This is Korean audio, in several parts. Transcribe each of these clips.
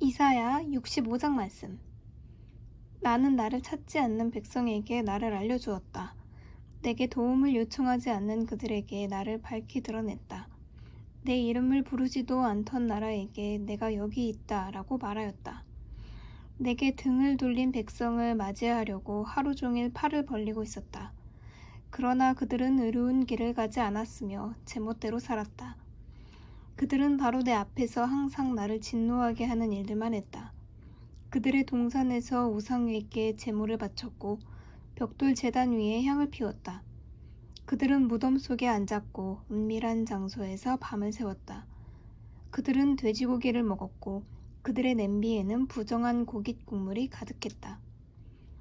이사야 65장 말씀. 나는 나를 찾지 않는 백성에게 나를 알려주었다. 내게 도움을 요청하지 않는 그들에게 나를 밝히 드러냈다. 내 이름을 부르지도 않던 나라에게 내가 여기 있다 라고 말하였다. 내게 등을 돌린 백성을 맞이하려고 하루 종일 팔을 벌리고 있었다. 그러나 그들은 의로운 길을 가지 않았으며 제멋대로 살았다. 그들은 바로 내 앞에서 항상 나를 진노하게 하는 일들만 했다. 그들의 동산에서 우상에게 제물을 바쳤고 벽돌 제단 위에 향을 피웠다. 그들은 무덤 속에 앉았고 은밀한 장소에서 밤을 새웠다. 그들은 돼지고기를 먹었고 그들의 냄비에는 부정한 고깃 국물이 가득했다.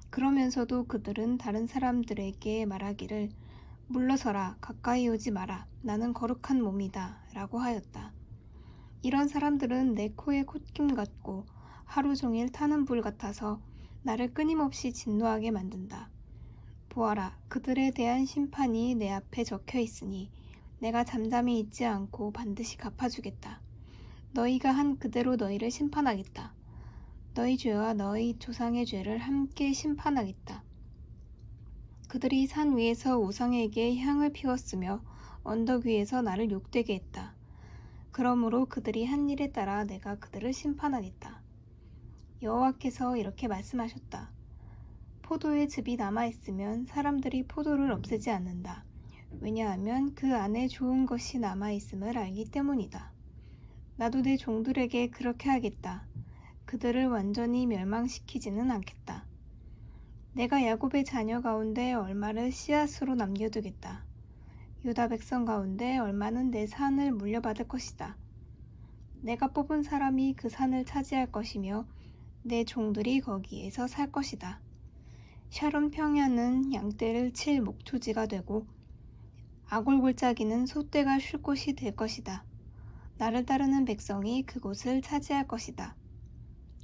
그러면서도 그들은 다른 사람들에게 말하기를 물러서라, 가까이 오지 마라, 나는 거룩한 몸이다 라고 하였다. 이런 사람들은 내 코에 콧김 같고 하루 종일 타는 불 같아서 나를 끊임없이 진노하게 만든다. 보아라, 그들에 대한 심판이 내 앞에 적혀 있으니 내가 잠잠히 있지 않고 반드시 갚아주겠다. 너희가 한 그대로 너희를 심판하겠다. 너희 죄와 너희 조상의 죄를 함께 심판하겠다. 그들이 산 위에서 우상에게 향을 피웠으며 언덕 위에서 나를 욕되게 했다. 그러므로 그들이 한 일에 따라 내가 그들을 심판하겠다. 여호와께서 이렇게 말씀하셨다. 포도의 즙이 남아있으면 사람들이 포도를 없애지 않는다. 왜냐하면 그 안에 좋은 것이 남아있음을 알기 때문이다. 나도 내 종들에게 그렇게 하겠다. 그들을 완전히 멸망시키지는 않겠다. 내가 야곱의 자녀 가운데 얼마를 씨앗으로 남겨두겠다. 유다 백성 가운데 얼마는 내 산을 물려받을 것이다. 내가 뽑은 사람이 그 산을 차지할 것이며 내 종들이 거기에서 살 것이다. 샤론 평야는 양떼를 칠 목초지가 되고 아골골짜기는 소떼가 쉴 곳이 될 것이다. 나를 따르는 백성이 그곳을 차지할 것이다.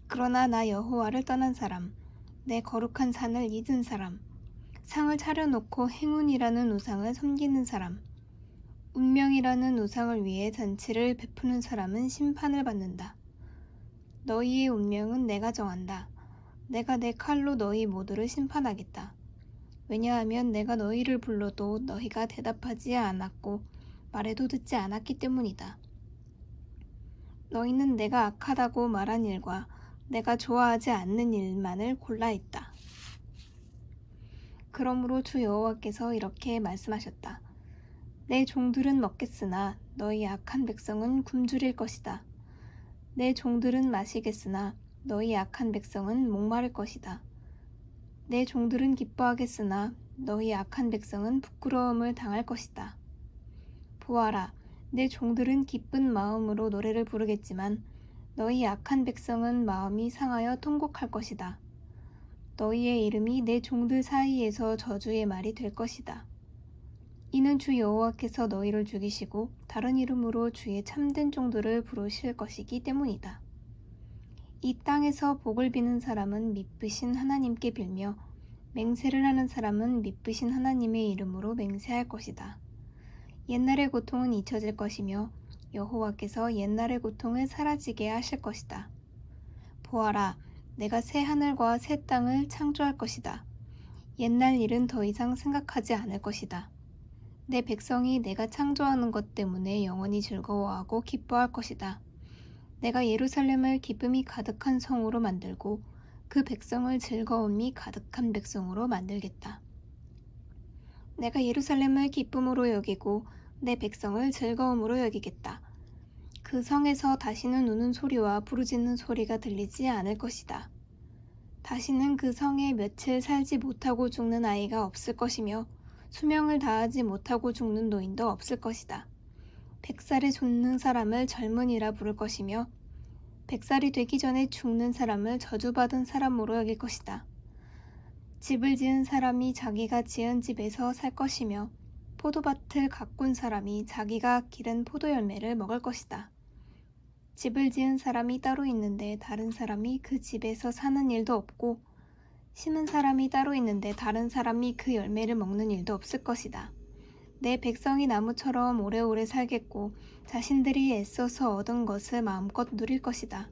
그러나 나 여호와를 떠난 사람, 내 거룩한 산을 잊은 사람, 상을 차려놓고 행운이라는 우상을 섬기는 사람, 운명이라는 우상을 위해 잔치를 베푸는 사람은 심판을 받는다. 너희의 운명은 내가 정한다. 내가 내 칼로 너희 모두를 심판하겠다. 왜냐하면 내가 너희를 불러도 너희가 대답하지 않았고 말해도 듣지 않았기 때문이다. 너희는 내가 악하다고 말한 일과 내가 좋아하지 않는 일만을 골라 했다. 그러므로 주 여호와께서 이렇게 말씀하셨다. 내 종들은 먹겠으나 너희 악한 백성은 굶주릴 것이다. 내 종들은 마시겠으나 너희 악한 백성은 목마를 것이다. 내 종들은 기뻐하겠으나 너희 악한 백성은 부끄러움을 당할 것이다. 보아라, 내 종들은 기쁜 마음으로 노래를 부르겠지만 너희 악한 백성은 마음이 상하여 통곡할 것이다. 너희의 이름이 내 종들 사이에서 저주의 말이 될 것이다. 이는 주 여호와께서 너희를 죽이시고 다른 이름으로 주의 참된 종들을 부르실 것이기 때문이다. 이 땅에서 복을 비는 사람은 미쁘신 하나님께 빌며 맹세를 하는 사람은 미쁘신 하나님의 이름으로 맹세할 것이다. 옛날의 고통은 잊혀질 것이며 여호와께서 옛날의 고통을 사라지게 하실 것이다. 보아라, 내가 새 하늘과 새 땅을 창조할 것이다. 옛날 일은 더 이상 생각하지 않을 것이다. 내 백성이 내가 창조하는 것 때문에 영원히 즐거워하고 기뻐할 것이다. 내가 예루살렘을 기쁨이 가득한 성으로 만들고 그 백성을 즐거움이 가득한 백성으로 만들겠다. 내가 예루살렘을 기쁨으로 여기고 내 백성을 즐거움으로 여기겠다. 그 성에서 다시는 우는 소리와 부르짖는 소리가 들리지 않을 것이다. 다시는 그 성에 며칠 살지 못하고 죽는 아이가 없을 것이며 수명을 다하지 못하고 죽는 노인도 없을 것이다. 100살에 죽는 사람을 젊은이라 부를 것이며 100살이 되기 전에 죽는 사람을 저주받은 사람으로 여길 것이다. 집을 지은 사람이 자기가 지은 집에서 살 것이며 포도밭을 가꾼 사람이 자기가 기른 포도 열매를 먹을 것이다. 집을 지은 사람이 따로 있는데 다른 사람이 그 집에서 사는 일도 없고, 심은 사람이 따로 있는데 다른 사람이 그 열매를 먹는 일도 없을 것이다. 내 백성이 나무처럼 오래오래 살겠고 자신들이 애써서 얻은 것을 마음껏 누릴 것이다.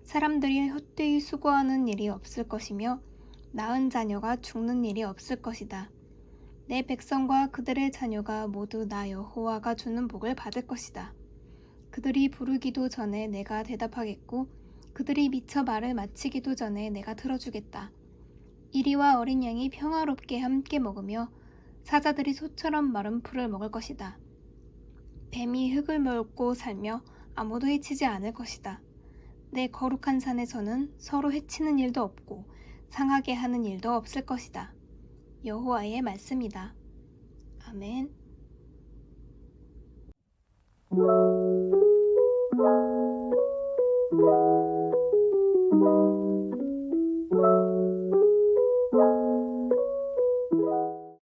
사람들이 헛되이 수고하는 일이 없을 것이며 낳은 자녀가 죽는 일이 없을 것이다. 내 백성과 그들의 자녀가 모두 나 여호와가 주는 복을 받을 것이다. 그들이 부르기도 전에 내가 대답하겠고 그들이 미처 말을 마치기도 전에 내가 들어주겠다. 이리와 어린 양이 평화롭게 함께 먹으며 사자들이 소처럼 마른 풀을 먹을 것이다. 뱀이 흙을 먹고 살며 아무도 해치지 않을 것이다. 내 거룩한 산에서는 서로 해치는 일도 없고 상하게 하는 일도 없을 것이다. 여호와의 말씀이다. 아멘.